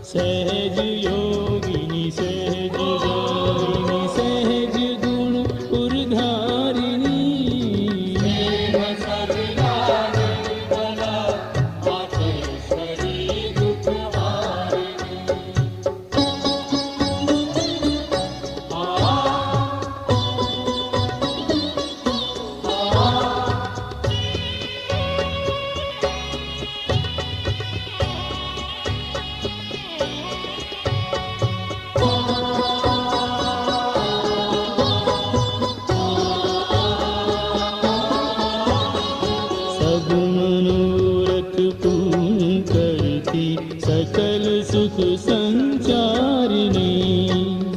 सहज योगिनी सहज योगिनी सहज गुण उर्धारिणी सब मनोरथ पूर्ण करती सकल सुख संचारिणी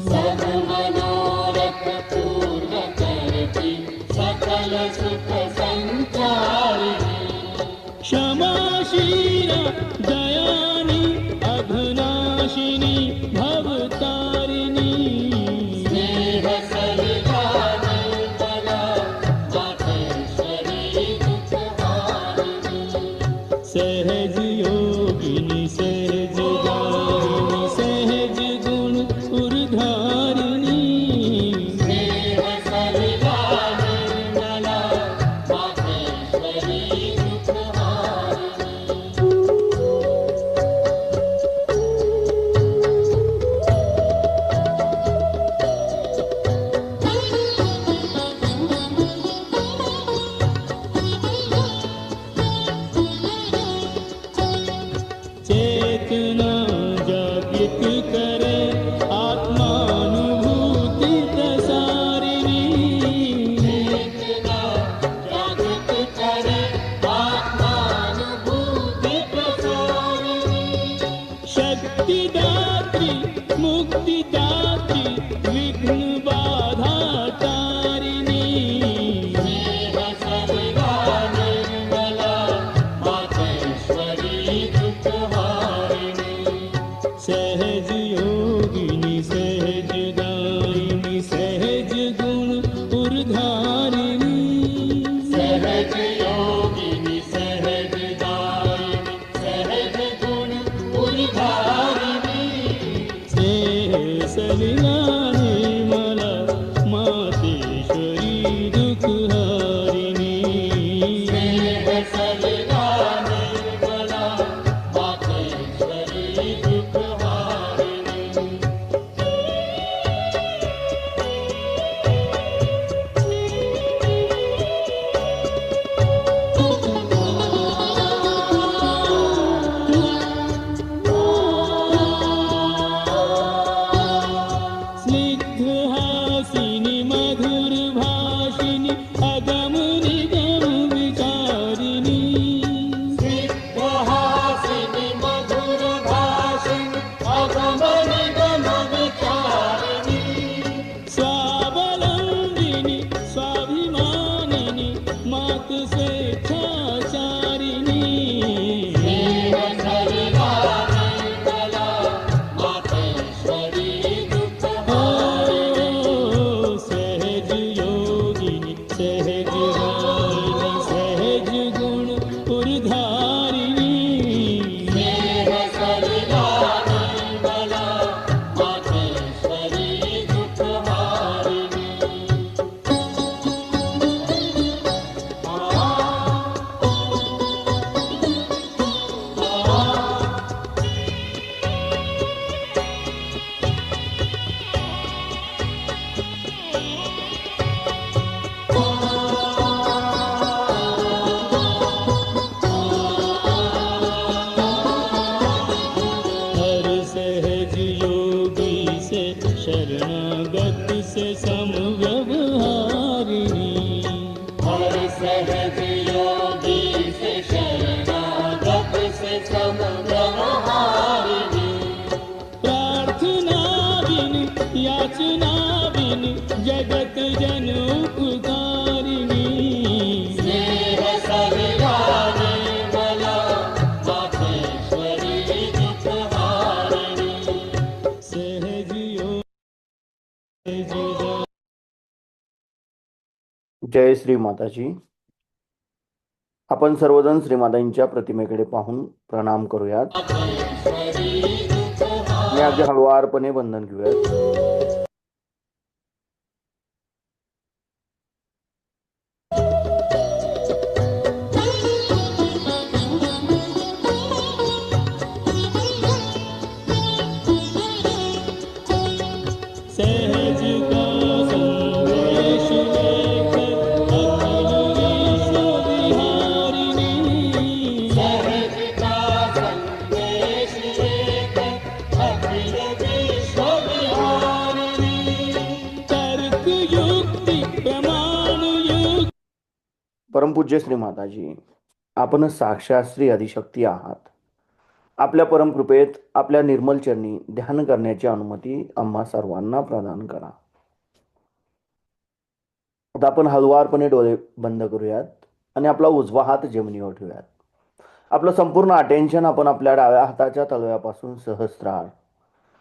सब मनोरथ पूर्ण करती सकल सुख संचारिणी क्षमाशीला दयानी अघनाशिनी भवतारिणी स्नेह सलिला निर्मला मातेश्वरी दुःखहारिणी सहज योगिनी सहज दारिणी सहज गुण उर्धारिणी स्नेह सलिला निर्मला मातेश्वरी दुःखहारिणी चेतना जागृत करे आत्मानुभूति प्रसारिणी चेतना जागृत करे आत्मानुभूति प्रसारिणी शक्तिदात्री मुक्तिदात्री विघ्न बाधा तारिणी स्नेह सलिला निर्मला मातेश्वरी दुःखहारिणी सहज योगिनी सहज दारिणी सहज गुण उर्धारिणी सहज योगिनी सहज दारिणी सहज गुण उर्धारिणी स्नेह सलिला निर्मला मातेश्वरी दुःखहारिणी स्नेह सलिला निर्मला मातेश्वरी दुःखहारिणी स्निग्धहासिनी मधुर भाषिनी अगम निगम विचारिणी सिद्धहासिनी मधुर भाषिणी अगम निगम विचारिणी स्वावलंबिनी स्वाभिमानिनी मात स्वेच्छाचारिणी स्नेह सलिला निर्मला मातेश्वरी दुःखहारिणी सहज योगिनी सहज दारिणी सहज गुण उर्धारिणी स्नेह सलिला निर्मला मातेश्वरी दुःखहारिणी हर सहज योगी से शरणागत से समव्यवहारिणी हर सहज योगी से शरणागत से समव्यवहारिणी प्रार्थना बिन याचना बिन जगत जन उपकारिणी स्नेह सलिला निर्मला मातेश्वरी दुःखहारिणी जय श्री माताजी. आपण सर्वजण श्रीमातांच्या प्रतिमेकडे पाहून प्रणाम करूयात मातेश्वरी आणि अगदी हळुवारपणे वंदन घेऊयात. सहज का संदेश लेकर अखिल विश्व विहारिणी सहज का संदेश लेकर अखिल विश्व विहारिणी तर्क युक्ति प्रमाण युक्त परमपूज्य श्री माताजी, आपण साक्षात श्री आदिशक्ती आहात. आपल्या परमकृपेत आपल्या निर्मल चरणी ध्यान करण्याची अनुमती आम्हा सर्वांना प्रदान करा. आता आपण हळुवारपणे डोळे बंद करूयात आणि आपला उजवा हात जमिनीवर ठेवूयात. आपलं संपूर्ण अटेन्शन आपण आपल्या डाव्या हाताच्या तळव्यापासून सहस्रार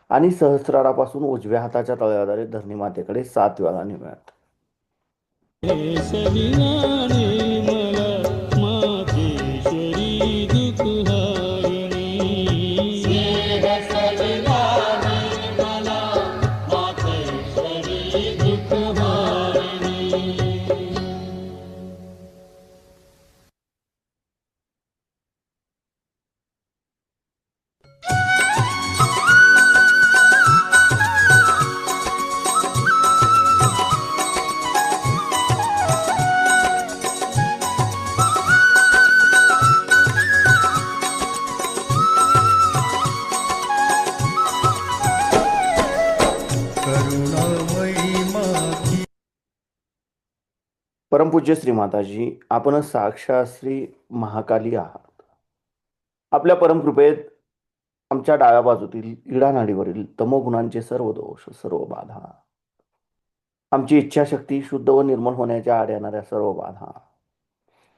आणि सहस्रारापासून उजव्या हाताच्या तळव्याद्वारे धरणी मातेकडे 7 वेळा नेऊयात. हे सविनाने मला मातेश्वरी दुःखहारिणी स्नेह सविनाने मला मातेश्वरी दुःखहारिणी करुणामयी माती परमपूज्य श्री माताजी, आपण साक्षात श्री महाकाली आहात. आपल्या परमकृपेत आमच्या डाव्या बाजूतील इडा नाडीवरील तमोगुणांचे सर्व दोष, सर्व बाधा, आमची इच्छाशक्ती शुद्ध व निर्मल होण्याच्या आड येणाऱ्या सर्व बाधा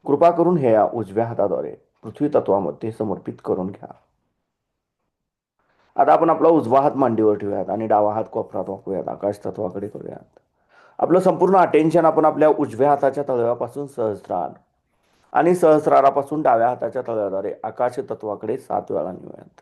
कृपा करून हे या उजव्या हाताद्वारे पृथ्वी तत्वामध्ये समर्पित करून घ्या. आता आपण आपला उजवा हात मांडीवर ठेवूयात आणि डावा हात कोपरात वाकूयात, आकाश तत्वाकडे करूयात. आपलं संपूर्ण अटेन्शन आपण आपल्या उजव्या हाताच्या तळव्यापासून सहस्रार आणि सहस्रारापासून डाव्या हाताच्या तळव्याद्वारे आकाश तत्वाकडे 7 वेळा नेऊयात.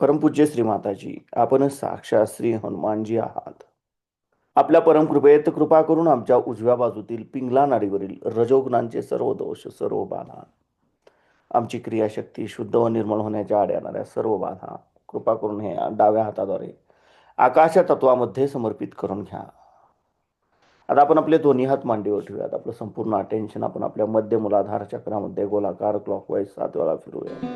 परमपूज्य श्री माताजी, आपण साक्षात श्री हनुमानजी आहात. आपल्या परमकृपेत कृपा करून आमच्या उजव्या बाजूतील पिंगला नाडीवरील रजोगुणांचे सर्व दोष, सर्व बाधा, आमची क्रियाशक्ती शुद्ध व निर्मल होण्याच्या आड येणाऱ्या सर्व बाधा कृपा करून हे डाव्या हाताद्वारे आकाश तत्वामध्ये समर्पित करून घ्या. आता आपण आपले दोन्ही हात मांडीवर ठेवूयात. आपलं संपूर्ण अटेन्शन आपण आपल्या मध्य मूलाधार चक्रामध्ये गोलाकार क्लॉकवाईज 7 वेळा फिरूया.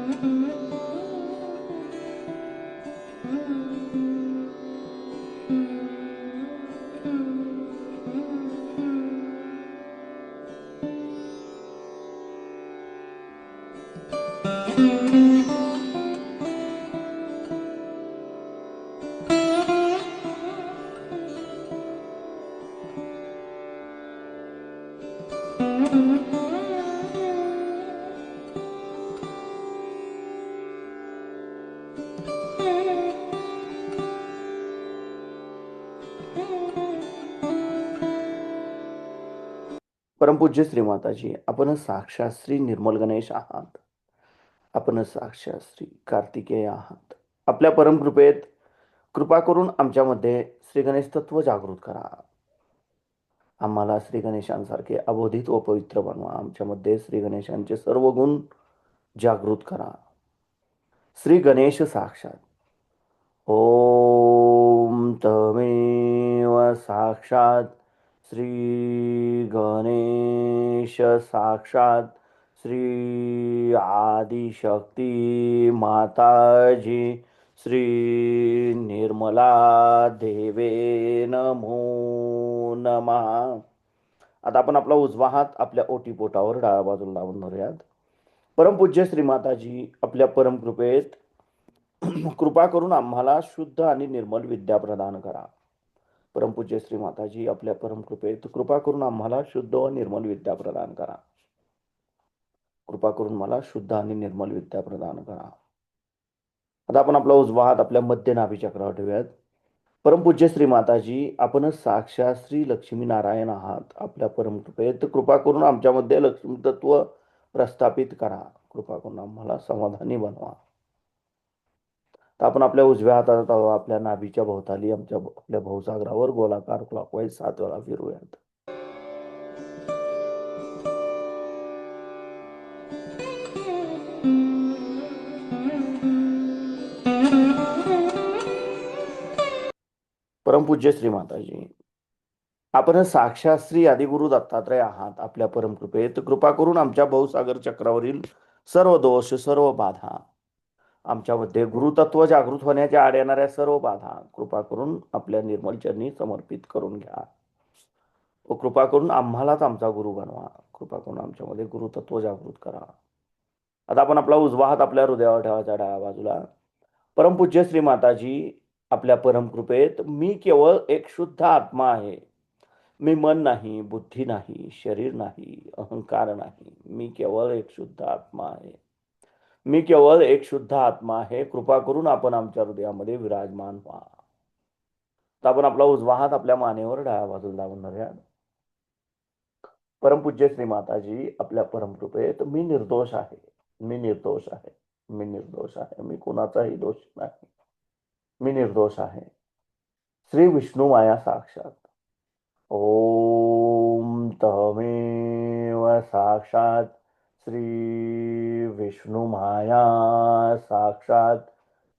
परमपूज्य श्री माताजी, आपण साक्षात श्री निर्मल गणेश आहात. आपण साक्षात श्री कार्तिकेय आहात. आपल्या परमकृपेत कृपा करून आमच्यामध्ये श्री गणेश तत्व जागृत करा. आम्हाला श्री गणेशांसारखे अबोधित व पवित्र बनवा. आमच्यामध्ये श्री गणेशांचे सर्व गुण जागृत करा. श्री गणेश साक्षात. ओम तमेव साक्षात श्री गणेश साक्षात श्री आदिशक्ती माताजी श्री निर्मला देवे नमो नमः. आता आपण आपला उजवा हात आपल्या ओटीपोटावर डाव्या बाजूला लावून धरूयात. परमपूज्य श्री माताजी, आपल्या परमकृपेत कृपा करून आम्हाला शुद्ध आणि निर्मल विद्या प्रदान करा. परमपूज्य श्री माताजी, आपल्या परमकृपेत कृपा करून आम्हाला शुद्ध व निर्मल विद्या प्रदान करा. कृपा करून मला शुद्ध आणि निर्मल विद्या प्रदान करा. आता आपण आपला उजवा हात आपल्या मध्य नाभी चक्रावर ठेवूयात. परमपूज्य श्री माताजी, आपण साक्षात श्री लक्ष्मी नारायण आहात. आपल्या परमकृपेत कृपा करून आमच्यामध्ये लक्ष्मी तत्व प्रस्थापित करा. कृपा करून आम्हाला समाधानी बनवा. तर आपण आपल्या उजव्या हातात आपल्या नाभीच्या भोवताली आपल्या भवसागरावर गोलाकार क्लॉकवाईज 7 वेळा फिरूयात. परमपूज्य श्री माताजी, आपण साक्षात श्री आदिगुरु दत्तात्रय आहात. आपल्या परमकृपेत कृपा करून आमच्या भवसागर चक्रावरील सर्व दोष, सर्व बाधा, आमच्यामध्ये गुरुतत्व जागृत होण्याच्या आड येणाऱ्या सर्व बाधा कृपा करून आपल्या निर्मल चरणी समर्पित करून घ्या व कृपा करून आम्हालाच आमचा गुरु बनवा. कृपा करून आमच्यामध्ये गुरुतत्व जागृत करा. आता आपण आपला उजवा हात आपल्या हृदयावर ठेवायचा डाव्या बाजूला. परमपूज्य श्री माताजी, आपल्या परमकृपेत मी केवळ एक शुद्ध आत्मा आहे. मी मन नाही, बुद्धी नाही, शरीर नाही, अहंकार नाही. मी केवळ एक शुद्ध आत्मा आहे. मी केवळ एक शुद्ध आत्मा आहे. कृपा करून आपण आमच्या हृदयामध्ये विराजमान व्हा. तर आपण आपला उजवा हात आपल्या मानेवर डाव्या बाजूला लावून धरूया. परमपूज्य श्री माताजी, आपल्या परमकृपेत मी निर्दोष आहे. मी निर्दोष आहे. मी निर्दोष आहे. मी कोणाचाही दोष नाही. मी निर्दोष आहे. श्री विष्णू माया साक्षात. ओम तमेव साक्षात श्री विष्णु माया साक्षात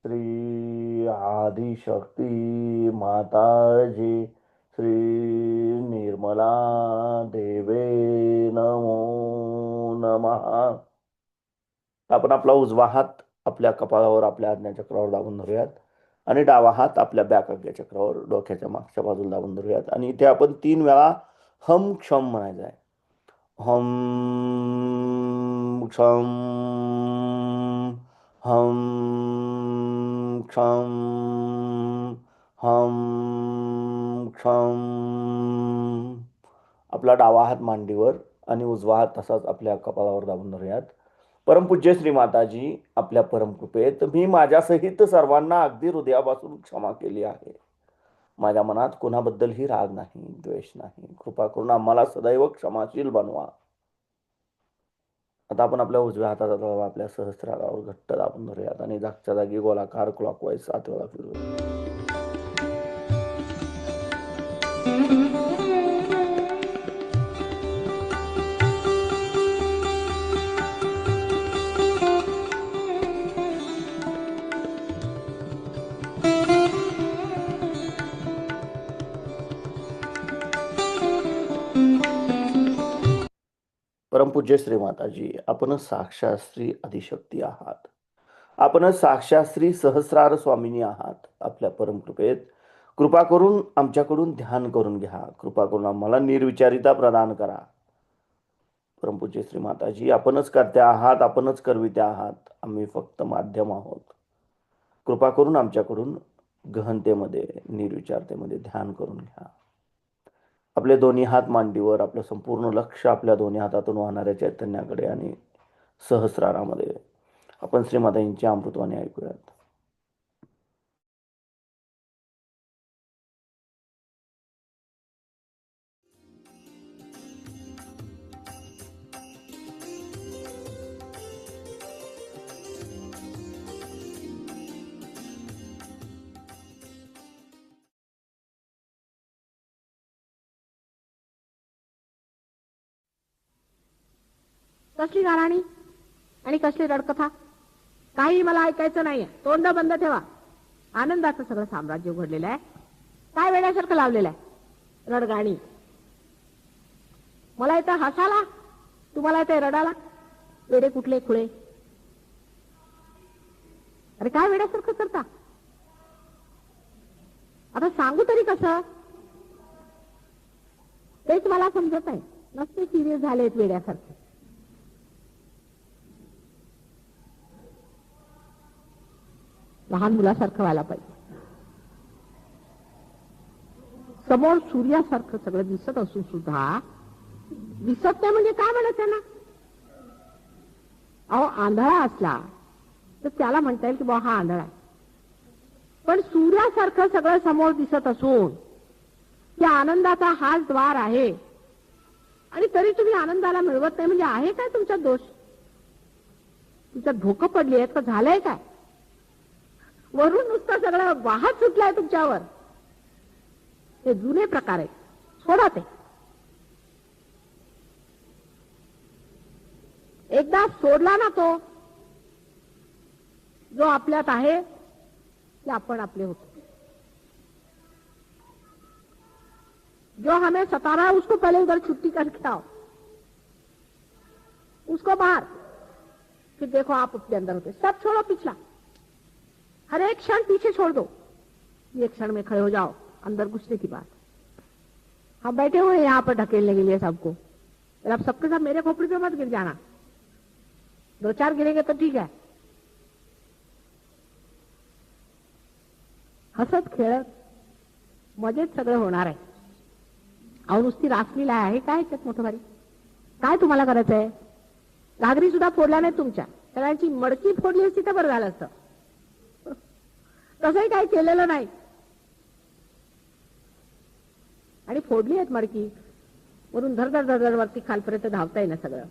श्री आदिशक्ती माताजी श्री निर्मला देवे नमो नमः. आपण आपला उजवा हात आपल्या कपाळावर आपल्या आज्ञाचक्रावर दाबून धरूयात आणि डावा हात आपल्या बॅक आज्ञाचक्रावर डोक्याच्या मागच्या बाजूला दाबून धरूयात. आणि इथे आपण 3 वेळा हम क्षम म्हणायचं आहे. हम क्षम, हम क्षम, हम क्षम. आपला डावा हात मांडीवर आणि उजवा हात तसाच आपल्या कपाळावर दाबून धरूयात. परमपूज्य श्री माताजी, आपल्या परमकृपेत मी माझ्यासहित सर्वांना अगदी हृदयापासून क्षमा केली आहे. माझ्या मनात कोणाबद्दलही राग नाही, द्वेष नाही. कृपा करून आम्हाला सदैव क्षमाशील बनवा. आता आपण आपल्या उजव्या हातात आपल्या सहस्रारावर घट्ट दाबून धरूयात आणि जागच्या जागी गोलाकार क्लॉकवाईज 7 वेळा फिरूयात. परमपूज्य श्री माताजी, आपण साक्षात श्री आदिशक्ती आहात. आपण साक्षात श्री सहस्रार स्वामिनी आहात. आपल्या परमकृपेत कृपा करून आमच्याकडून ध्यान करून घ्या. कृपा करून आम्हाला निर्विचारिता प्रदान करा. परमपूज्य श्री माताजी, आपणच कर्त्या आहात, आपणच करवित्या आहात. आम्ही फक्त माध्यम आहोत. कृपा करून आमच्याकडून गहनतेमध्ये, निर्विचारतेमध्ये ध्यान करून घ्या. आपले दोन्ही हात मांडीवर, आपलं संपूर्ण लक्ष आपल्या दोन्ही हातातून वाहणाऱ्या चैतन्याकडे आणि सहस्रारामध्ये आपण श्रीमातांची अमृतवाणी ऐकूयात. कसली गाराणी आणि कसली रडकथा, काही मला ऐकायचं नाहीये. तोंड बंद ठेवा. आनंदाचं सगळं साम्राज्य उघडलेलं आहे. काय वेड्यासारखं लावलेलं आहे रडगाणी. मला इथं हसाला, तुम्हाला इथे रडाला. वेडे कुठले खुळे? अरे काय वेड्यासारखं करता? आता सांगू तरी कसं? तेच मला समजत आहे. नसते सिरियस झालेत वेड्यासारखे. लहान मुलासारखं व्हायला पाहिजे. समोर सूर्यासारखं सगळं दिसत असून सुद्धा दिसत नाही म्हणजे काय म्हणत त्यांना? अहो आंधळा असला तर त्याला म्हणता येईल की बा हा आंधळा आहे. पण सूर्यासारखं सगळं समोर दिसत असून त्या आनंदाचा हाच द्वार आहे आणि तरी तुम्ही आनंदाला मिळवत नाही म्हणजे आहे काय तुमचा दोष? तुमच्यात भोकं पडली आहेत का? झालंय काय? वरून नुसतं सगळं वाहत सुटलाय तुमच्यावर. ते जुने प्रकार आहे, सोडा ते. एकदा सोडला ना तो जो आपल्यात आहे ते आपण आपले होतो. जो हमें सता रहा है उसको पहले उधर छुट्टी करके आओ, उसको बाहर, फिर देखो आप अपने अंदर होते. सब छोड़ो पिछला, हर एक क्षण पीछे छोड़ दो. ये क्षण में खड़े हो जाओ, अंदर घुसने की बात. हम बैठे हुए हैं यहाँ पर ढकेलने के लिए सबको. फिर आप सबके साथ मेरे खोपड़ी पे मत गिर जाना. 2-4 गिरेंगे तो ठीक है. हसत खेळत मजेत सगळं होणार आहे. अहो नुसती रासलीला आहे काय त्यात मोठं भारी? काय तुम्हाला करायचं आहे? घागरी सुद्धा फोडल्या नाही तुमच्या. सगळ्यांची मडकी फोडली असती तर बरं झालं असतं. तसंही काही केलेलं नाही आणि फोडली आहेत मडकी. वरून धरधर धरधर वरती खालपर्यंत धावता येईल सगळं.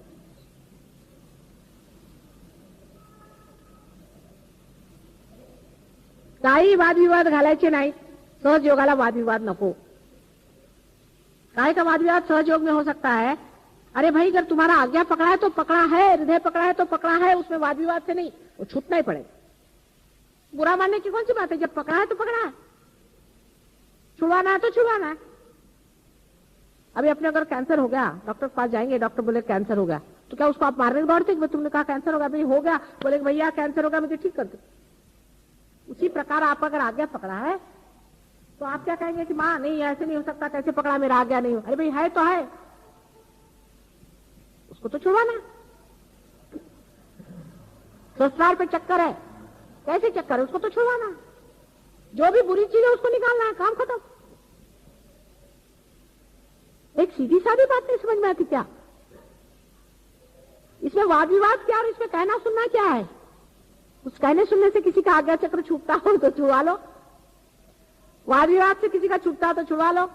काही वादविवाद घालायचे नाही. सहजयोगाला वादविवाद नको. काय का वादविवाद सहजयोग में हो सकता है? अरे भाई अगर तुम्हारा आज्ञा पकड़ा है तो पकड़ा है, हृदय पकड़ा है तो पकड़ा है, उसमें वाद विवाद से नहीं, वो छूटना ही पड़ेगा. बुरा मानने की कौन सी बात है? जब पकड़ा है तो पकड़ा है, छुड़वाना है तो छुड़वाना है. अभी अपने अगर कैंसर हो गया, डॉक्टर के पास जाएंगे, डॉक्टर बोले कैंसर हो गया, तो क्या उसको आप मारने दौड़ते कि तुमने कहा कैंसर हो गया? भाई हो गया, बोले भैया कैंसर हो गया, मुझे ठीक कर दो. उसी प्रकार आप अगर आज्ञा पकड़ा है तो आप क्या कहेंगे कि माँ नहीं ऐसे नहीं हो सकता, कैसे पकड़ा, मेरा आज्ञा नहीं हो. अरे भाई है तो है, उसको तो छुड़वाना. ससुराल पे चक्कर है, कैसे चक्कर है, उसको तो छुड़वाना. जो भी बुरी चीज है उसको निकालना है, काम खत्म. एक सीधी सादी बात नहीं समझ में आती क्या? इसमें वाद विवाद क्या और इसमें कहना सुनना क्या है? उस कहने सुनने से किसी का आज्ञा चक्र छूटता हो तो छुड़वा लो, वाद विवाद से किसी का छूटता तो छुड़वा लो.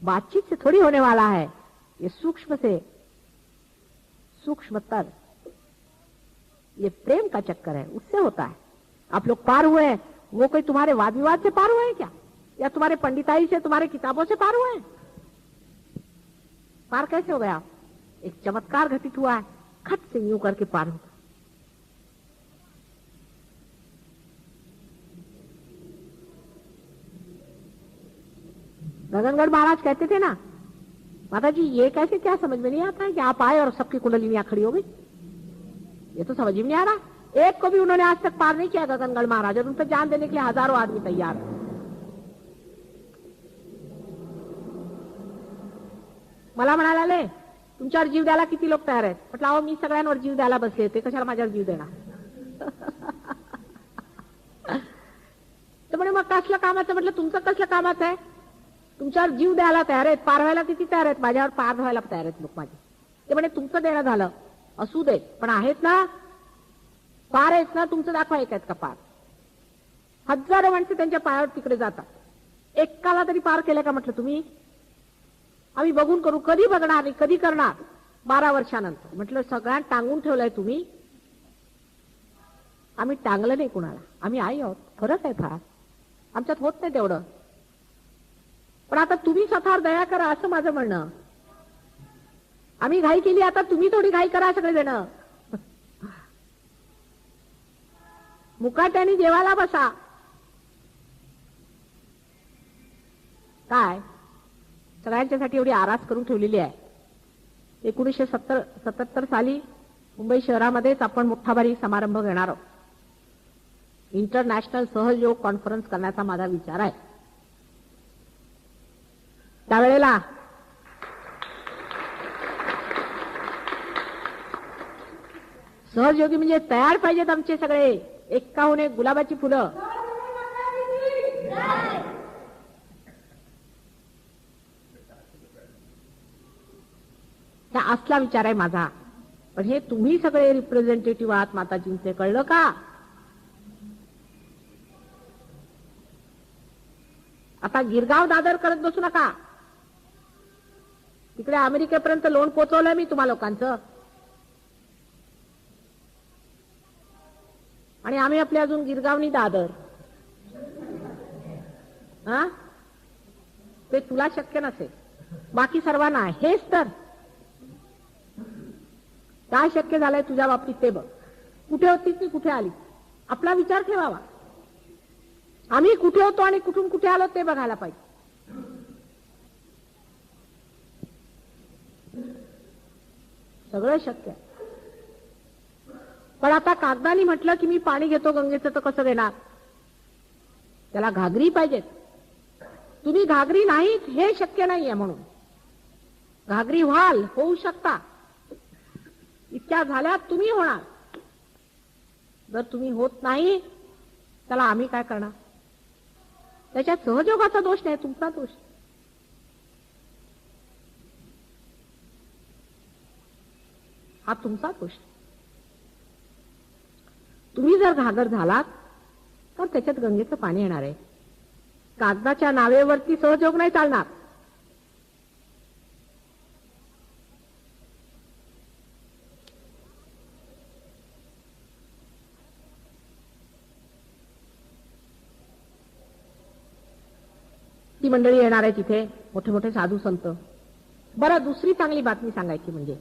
बातचीत से थोड़ी होने वाला है. ये सूक्ष्म से सूक्ष्मतर, ये प्रेम का चक्कर है, उससे होता है. आप लोग पार हुए हैं, वो कोई तुम्हारे वाद विवाद से पार हुए हैं क्या? या तुम्हारे पंडिताई से, तुम्हारे किताबों से पार हुए हैं? पार कैसे हो गया आप? एक चमत्कार घटित हुआ है, खट से यूं करके पार हो. गगनगढ़ महाराज कहते थे ना, माता जी ये कैसे, क्या समझ में नहीं आता है कि आप आए और सबकी कुंडलिनियां खड़ी हो गई? ये तो समझ में नहीं आ रहा. एक को भी उन्होंने आज तक पार नहीं किया गगनगढ़ महाराज, और उन पर जान देने के लिए हजारों आदमी तैयार है. मला म्हणाले तुमच्यावर जीव द्यायला किती लोक तयार आहेत? म्हटलं अहो मी सगळ्यांवर जीव द्यायला बसले, ते कशाला माझ्यावर जीव देणार? तर म्हणे मग कसलं कामाचं? म्हटलं तुमचं कसलं कामाचं आहे? तुमच्यावर जीव द्यायला तयार आहेत, पार व्हायला किती तयार आहेत? माझ्यावर पार व्हायला तयार आहेत लोक माझे. ते म्हणे तुमचं देणं झालं, असू दे, पण आहेत ना, पार आहेत ना, तुमचं दाखवा एक आहेत का पार? हजारो माणसं त्यांच्या पायावर तिकडे जातात, एकाला तरी पार केलं का? म्हटलं तुम्ही, आम्ही बघून करू. कधी बघणार नाही, कधी करणार? 12 वर्षानंतर. म्हटलं सगळ्यांना टांगून ठेवलंय तुम्ही, आम्ही टांगलं नाही कुणाला, आम्ही आई आहोत. फरक आहे फार, आमच्यात होत नाही तेवढं. पण आता तुम्ही स्वतःवर दया करा असं माझं म्हणणं. आम्ही घाई केली, आता तुम्ही थोडी घाई करा सगळे जण. मुकाट्याने जेवायला बसा. काय सगळ्यांच्यासाठी एवढी आरास करून ठेवलेली आहे. 1977 साली मुंबई शहरामध्येच आपण मोठा भारी समारंभ घेणार आहोत. इंटरनॅशनल सहयोग कॉन्फरन्स करण्याचा माझा विचार आहे. त्यावेळेला सहयोगी म्हणजे तयार पाहिजेत आमचे सगळे, एकाहून एक गुलाबाची फुलं. हा असला विचार आहे माझा. पण हे तुम्ही सगळे रिप्रेझेंटेटिव्ह आहात माताजींचे, कळलं का? आता गिरगाव दादर करत बसू नका. तिकडे अमेरिकेपर्यंत लोन पोचवलंय मी तुम्हा लोकांचं, आणि आम्ही आपले अजून गिरगावनी दादर. हा, ते तुला शक्य नसेल, बाकी सर्वांना. हेच तर काय शक्य झालंय तुझ्या बाबतीत ते बघ. कुठे होतीस ती कुठे आली, आपला विचार ठेवावा. आम्ही कुठे होतो आणि कुठून कुठे आलो ते बघायला पाहिजे. सगळं शक्य आहे. पण आता कागदानी म्हटलं की मी पाणी घेतो गंगेचं, तर कसं देणार? त्याला घागरी पाहिजेत. तुम्ही घागरी नाहीत हे शक्य नाहीये, म्हणून घागरी व्हाल, होऊ शकता. इतक्या झाल्या तुम्ही होणार. जर तुम्ही होत नाही त्याला आम्ही काय करणार? त्याच्यात सहयोगाचा दोष नाही, तुमचा दोष. हा तुमचा दोष. तुम्ही जर घागर झालात तर त्याच्यात गंगेचं पाणी येणार आहे. कागदाच्या नावेवरती सहयोग नाही चालणार. ती मंडळी येणार आहे तिथे, मोठे मोठे साधू संत. बरं, दुसरी चांगली बातमी सांगायची म्हणजे,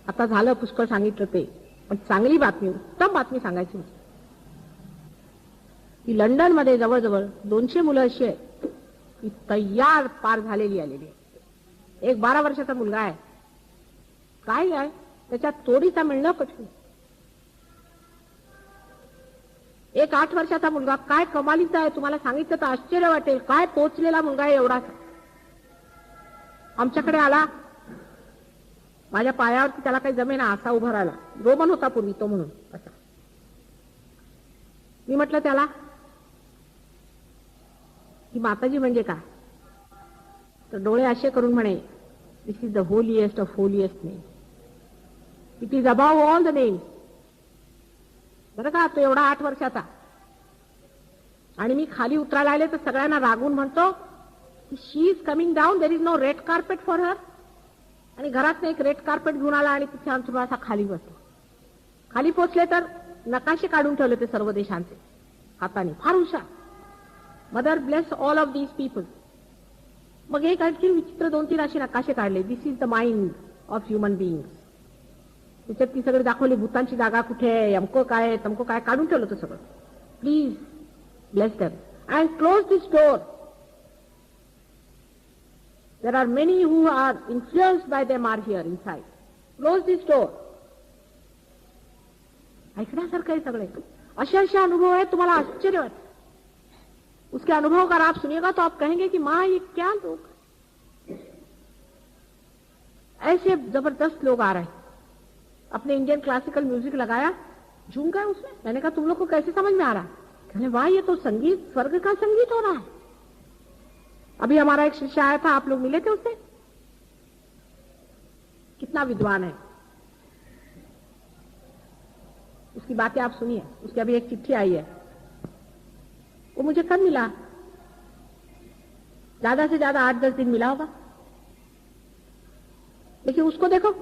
आता झालं पुष्कळ सांगितलं ते, पण चांगली बातमी, उत्तम बातमी सांगायची की लंडन मध्ये जवळजवळ 200 मुलं अशी आहेत की तयार पार झालेली आलेली आहे. एक 12 वर्षाचा मुलगा आहे. काय आहे त्याच्यात तोडीचा मिळणं कठीण. एक 8 वर्षाचा मुलगा, काय कमालीचा आहे, तुम्हाला सांगितलं तर आश्चर्य वाटेल. काय पोचलेला मुलगा आहे एवढा. आमच्याकडे आला, माझ्या पायावरती त्याला काही जमेना असा उभा राहिला. रोमन होता पूर्वी तो, म्हणून असा. मी म्हटलं त्याला की माताजी म्हणजे काय? तर डोळे असे करून म्हणे, this is the holiest of holiest name. It is above all the names. बरं का, तो एवढा 8 वर्षाचा. आणि मी खाली उतरायला आले तर सगळ्यांना रागून म्हणतो she is coming down, there is no red carpet for her. आणि घरात एक रेड कार्पेट घेऊन आला आणि तिथे आमचा असा खाली बसला. खाली पोचले तर नकाशे काढून ठेवले ते सर्व देशांचे हाताने. फार हुशार. Mother bless all of these people. मग एक आणखी विचित्र 2-3 असे नकाशे काढले. This is the mind of human beings. त्याच्यात ती सगळी दाखवली, भूतांची जागा कुठे आहे, अमकं काय तमकं काय, काढून ठेवलं होतं सगळं. Please bless them and close this door. There are many who are influenced by them are here inside. Close this door. ऐकण्यासारखं आहे सगळे. असे अनुभव है, तुम्हाला आश्चर्य वाटतं. उसके अनुभव का आप सुनिएगा तो आप कहेंगे कि माँ ये क्या लोग, ऐसे जबरदस्त लोग आ रहे हैं. अपने इंडियन क्लासिकल म्यूजिक लगाया, झूम गए उसमें. मैंने कहा तुम लोग को कैसे समझ में आ रहा है? कहने वाह ये तो संगीत, स्वर्ग का संगीत हो रहा है. अभी हमारा एक शिष्य आया था, आप लोग मिले थे उससे. कितना विद्वान है, उसकी बातें आप सुनिए. उसकी अभी एक चिट्ठी आई है. वो मुझे कब मिला? ज्यादा से ज्यादा 8-10 दिन मिला होगा. लेकिन उसको देखो,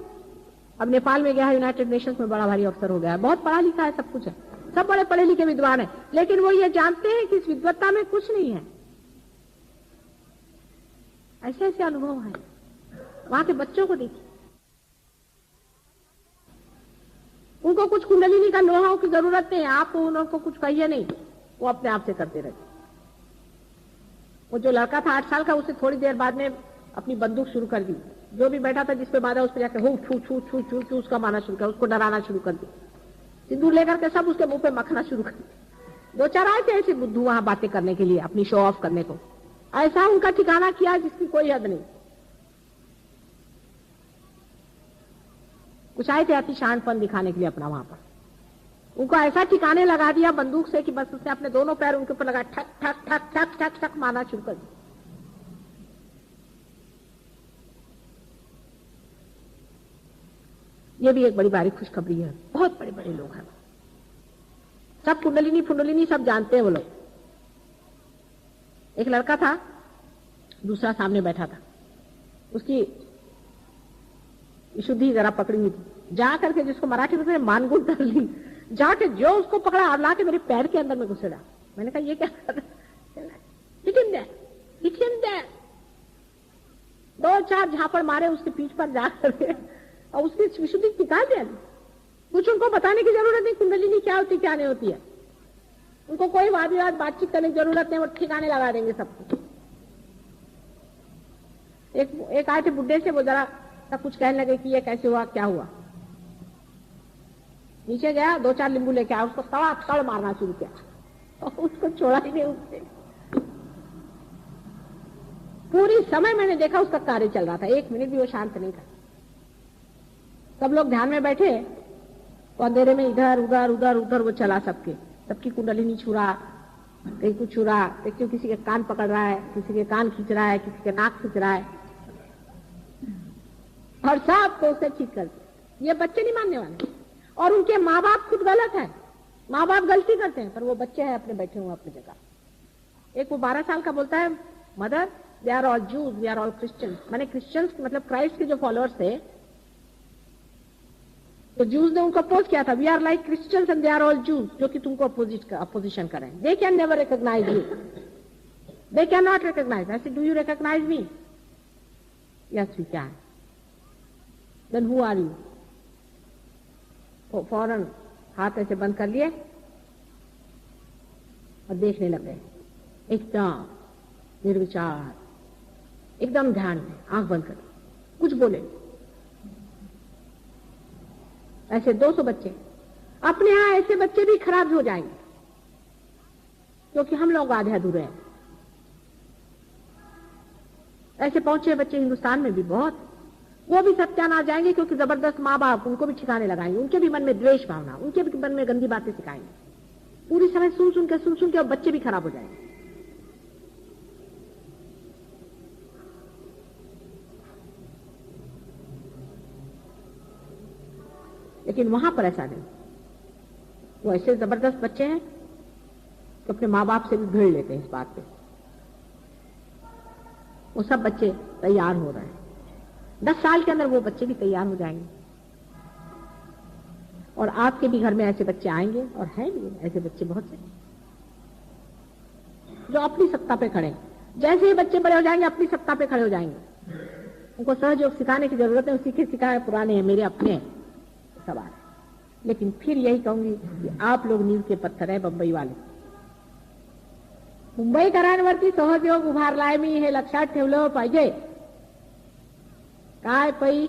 अब नेपाल में गया है, यूनाइटेड नेशंस में बड़ा भारी अफसर हो गया है. बहुत पढ़ा लिखा है, सब कुछ है, सब बड़े पढ़े लिखे विद्वान है. लेकिन वो ये जानते हैं कि इस विद्वत्ता में कुछ नहीं है. ऐसे ऐसे अनुभव है. वहां के बच्चों को देखिए, उनको कुछ कुंडलिनी का नोहाव की जरूरत नहीं है. आप उनको कुछ कहिए नहीं, वो अपने आप से करते रहते. वो जो लड़का था 8 साल का, उसे थोड़ी देर बाद में अपनी बंदूक शुरू कर दी, जो भी बैठा था जिस पे मारा उस पर जाकर हु छू छू छू छू छू उसका मारना शुरू किया, उसको डराना शुरू कर दिया, सिंदूर लेकर के सब उसके मुंह पे मखना शुरू कर दिया। 2-4 आए थे ऐसे बुद्धू वहां बातें करने के लिए, अपनी शो ऑफ करने को, ऐसा उनका ठिकाना किया जिसकी कोई हद नहीं। कुछ आए थे अति शानपन दिखाने के लिए अपना वहां पर, उनको ऐसा ठिकाने लगा दिया बंदूक से कि बस उसने अपने दोनों पैर उनके ऊपर लगा, ठक ठक ठक ठक ठक ठक मारना शुरू कर दिया। ये भी एक बड़ी भारी खुशखबरी है, बहुत बड़े बड़े लोग हैं, सब कुंडलिनी फुंडलिनी सब जानते हैं वो लोग। एक लड़का था, दूसरा सामने बैठा था, उसकी विशुद्धि जरा पकड़ी हुई थी, जा करके जिसको मराठी में मानगुट कर ली, जाके जो उसको पकड़ा और ला के मेरे पैर के अंदर में घुसेड़ा। मैंने कहा ये क्या कर रहा है? Hit him there. 2-4 झापड़ मारे उसके पीठ पर जा करके और उसकी विशुद्धि टिका दिया। कुछ उनको बताने की जरूरत नहीं कुंडलिनी क्या होती क्या नहीं होती है, उनको कोई वाद विवाद बातचीत करने की जरूरत नहीं, वो ठिकाने लगा देंगे सबको। एक आए थे बुड्ढे से, वो जरा कुछ कहने लगे कि ये कैसे हुआ क्या हुआ, नीचे गया 2-4 नींबू लेके आया, उसको तड़ मारना शुरू किया और उसको छोड़ा ही नहीं उससे। पूरी समय मैंने देखा उसका कार्य चल रहा था, 1 मिनट भी वो शांत नहीं था। सब लोग ध्यान में बैठे तो अंधेरे में इधर उधर उधर उधर वो चला, सबकी कुंडलिनी छुरा, कहीं कुछ छुरा, देखिए किसी के कान पकड़ रहा है, किसी के कान खींच रहा है, किसी के नाक खींच रहा है, और सबको उसे ठीक कर दिया। ये बच्चे नहीं मानने वाले, और उनके माँ बाप खुद गलत है, माँ बाप गलती करते हैं, पर वो बच्चे हैं अपने बैठे हुए अपनी जगह। एक वो 12 साल का बोलता है, mother they are all Jews, we are all Christians. मैंने क्रिश्चियंस मतलब क्राइस्ट के जो फॉलोअर्स थे, तो जूज ने उनको अपोज किया था, we are like Christians and they are all Jews, जो कि तुमको अपोजिशन करें। They can never recognise you, they can not recognise. I said, do you recognise me? Yes we can. Then who are you? फौरन हाथ ऐसे बंद कर लिए और देखने लग गए, एकदम निर्विचार, एकदम ध्यान में, आंख बंद कर, कुछ बोले। ऐसे 200 बच्चे, अपने यहां ऐसे बच्चे भी खराब हो जाएंगे क्योंकि हम लोग आधे अधूरे हैं। ऐसे पहुंचे बच्चे हिंदुस्तान में भी बहुत, वो भी सत्यानाश जाएंगे क्योंकि जबरदस्त माँ बाप उनको भी ठिकाने लगाएंगे, उनके भी मन में द्वेष भावना, उनके भी मन में गंदी बातें सिखाएंगे, पूरी समय सुन सुन के और बच्चे भी खराब हो जाएंगे। लेकिन वहां पर ऐसा नहीं, वो ऐसे जबरदस्त बच्चे हैं कि अपने माँ बाप से भी भिड़ लेते हैं इस बात पे। वो सब बच्चे तैयार हो रहे हैं, 10 साल के अंदर वो बच्चे भी तैयार हो जाएंगे, और आपके भी घर में ऐसे बच्चे आएंगे, और हैं भी ऐसे बच्चे बहुत से जो अपनी सत्ता पे खड़े हैं। जैसे ही बच्चे बड़े हो जाएंगे अपनी सत्ता पे खड़े हो जाएंगे, उनको सहयोग सिखाने की जरूरत है, सीखे सिखाए पुराने हैं, मेरे अपने सवाल। लेकिन फिर यही कहूंगी कि आप लोग नींव के पत्थर है, बंबई वाले। मुंबईकरांवरती सहयोग उभारलाय मी, हे लक्षात ठेवलं पाहिजे। काय पै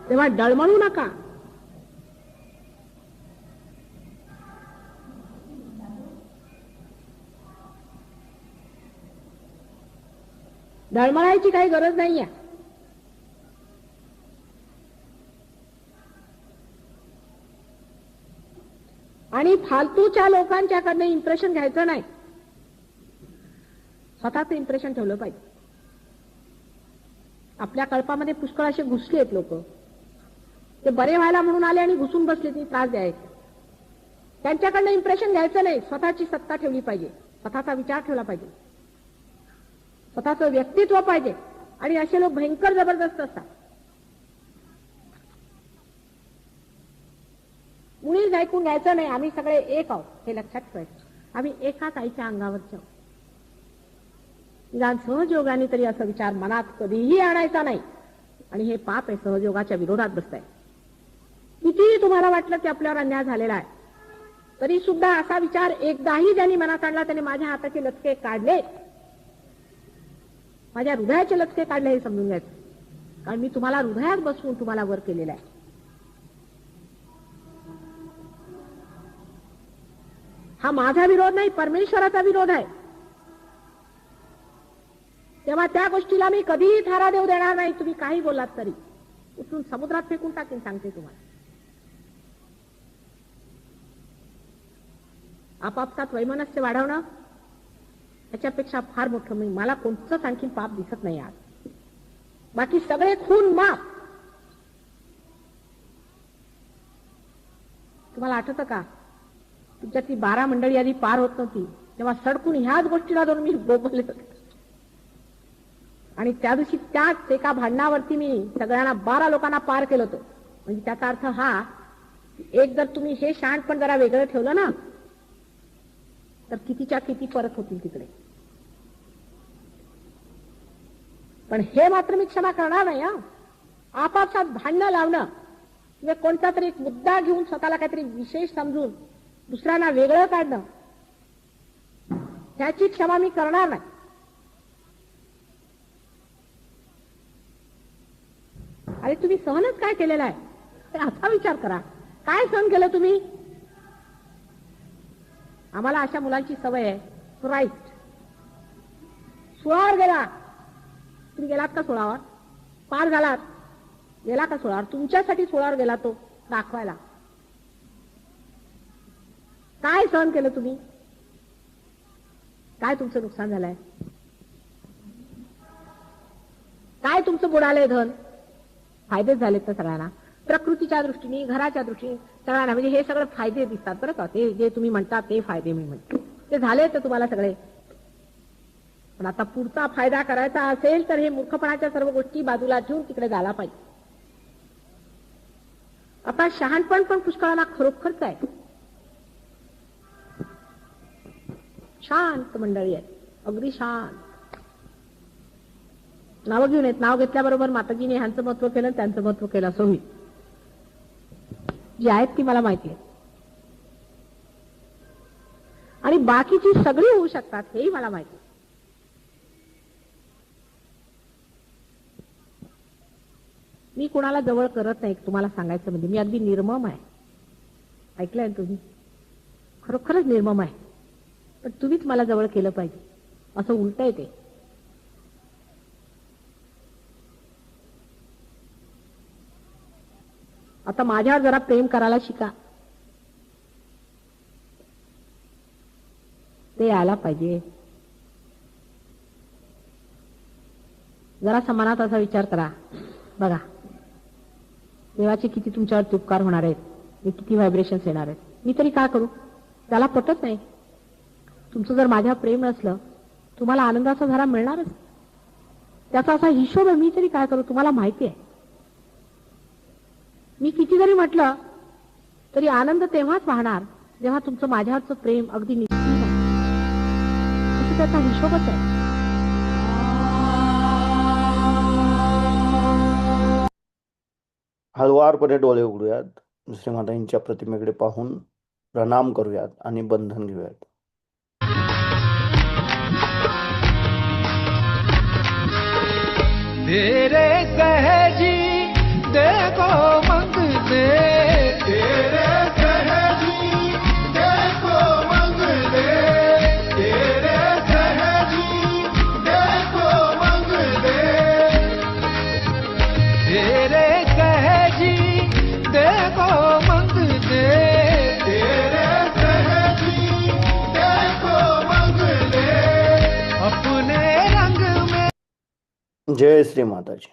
तेव्हा डळमळू नका। डळमळायची काही गरज नाहीये। आणि फालतूच्या लोकांच्याकडनं इम्प्रेशन घ्यायचं नाही, स्वतःचं इम्प्रेशन ठेवलं पाहिजे। आपल्या कल्पामध्ये पुष्कळ असे घुसले आहेत लोक, ते बरे व्हायला म्हणून आले आणि घुसून बसले, ती त्रास द्यायचे। त्यांच्याकडनं इम्प्रेशन घ्यायचं नाही, स्वतःची सत्ता ठेवली पाहिजे, स्वतःचा विचार ठेवला पाहिजे, स्वतःचं व्यक्तित्व पाहिजे। आणि असे लोक भयंकर जबरदस्त असतात। मुळीच ऐकून घ्यायचं नाही, आम्ही सगळे एक आहोत हे लक्षात ठेवायचं। आम्ही एकाच आईच्या अंगावरचे आहोत। निदान सहयोगाने तरी असा विचार मनात कधीही आणायचा नाही। आणि हे पाप आहे, सहयोगाच्या विरोधात बसताय। कितीही तुम्हाला वाटलं की आपल्यावर अन्याय झालेला आहे, तरी सुद्धा असा विचार एकदाही ज्यांनी मनात आणला त्याने माझ्या हाताचे लचके काढले, माझ्या हृदयाचे लचके काढले हे समजून घ्यायचं. कारण मी तुम्हाला हृदयात बसवून तुम्हाला वर केलेला आहे. हा माझा विरोध नाही, परमेश्वराचा विरोध आहे. तेव्हा त्या गोष्टीला मी कधीही थारा देऊ देणार नाही. तुम्ही काही बोललात तरी उचलून समुद्रात फेकून टाकेन, सांगते तुम्हाला. आपापसात वैमनस्य वाढवणं याच्यापेक्षा फार मोठं मला कोणतंच आणखी पाप दिसत नाही आज. बाकी सगळे खून माफ. तुम्हाला आठवतं का तुमच्यातली 12 मंडळी आधी पार होत नव्हती तेव्हा सडकून ह्याच गोष्टीला धरून मी बोलले होते. आणि त्या दिवशी त्याच एका भांडणावरती मी सगळ्यांना 12 लोकांना पार केलं होतं. म्हणजे त्याचा अर्थ हा, एक जर तुम्ही हे शहाणपण जरा वेगळं ठेवलं ना तर कितीच्या किती परत होतील तिकडे. पण हे मात्र मी क्षमा करणार नाही. आपापसात भांडणं लावणं किंवा कोणता तरी एक मुद्दा घेऊन स्वतःला काहीतरी विशेष समजून दुसऱ्यांना वेगळं काढणं, त्याची क्षमा मी करणार नाही. अरे तुम्ही सहनच काय केलेलं आहे ते असा विचार करा. काय सहन केलं तुम्ही? आम्हाला अशा मुलांची सवय आहे. राईट, सोळावर गेला. तुम्ही गेलात का सोळावर? पार झालात, गेला का सोळावर? तुमच्यासाठी सोळावर गेला तो दाखवायला. काय सहन केलं तुम्ही? काय तुमचं नुकसान झालंय? काय तुमचं बुडालंय धन? फायदेच झालेत तर सगळ्यांना, प्रकृतीच्या दृष्टीने, घराच्या दृष्टीने सगळ्यांना. म्हणजे हे सगळे फायदे दिसतात बरं का. ते जे तुम्ही म्हणता ते फायदे मी म्हणतो ते झाले तर तुम्हाला सगळे. पण आता पुढचा फायदा करायचा असेल तर हे मूर्खपणाच्या सर्व गोष्टी बाजूला ठेवून तिकडे झाला पाहिजे. आता शहाणपण पण पुष्कळांना खरोखरच आहे. शांत मंडळी आहे, अगदी शांत. नावं घेऊन येत, नाव घेतल्याबरोबर माताजीने ह्यांचं महत्व केलं त्यांचं महत्व केलं असं होईल. जी आहेत ती मला माहिती आहे आणि बाकीची सगळी होऊ शकतात हेही मला माहिती आहे. मी कुणाला जवळ करत नाही तुम्हाला सांगायचं म्हणजे. मी अगदी निर्मम आहे. ऐकलंय तुम्ही? खरोखरच निर्मम आहे. पण तुम्हीच मला जवळ केलं पाहिजे असं उलट आहे ते. आता माझ्यावर जरा प्रेम करायला शिका. ते यायला पाहिजे. जरा समानात असा विचार करा. बघा देवाचे किती तुमच्यावर उपकार होणार आहेत, किती व्हायब्रेशन्स येणार आहेत. मी तरी काय करू? त्याला पटत नाही. तुमचं जर माझ्यावर प्रेम नसलं तुम्हाला आनंदाचा झरा मिळणारच. त्याचा असा हिशोब आहे. मी तरी काय करू? तुम्हाला माहिती आहे. मी किती जरी म्हटलं तरी आनंद तेव्हाच वाहणार जेव्हा तुमचं माझ्यावरचं प्रेम अगदी निश्चित आहे. असं त्याचा हिशोबच आहे. हळुवारपणे डोळे उघडूयात, श्रीमातांच्या प्रतिमेकडे पाहून प्रणाम करूयात आणि बंधन घेऊयात. तेरे सहजी देखो मंगले, तेरे सहजी देखो मंगले, तेरे सहजी देखो मंगले, तेरे सहजी देखो मंगले, तेरे सहजी देखो मंगले, अपने रंग में. जय श्री माताजी.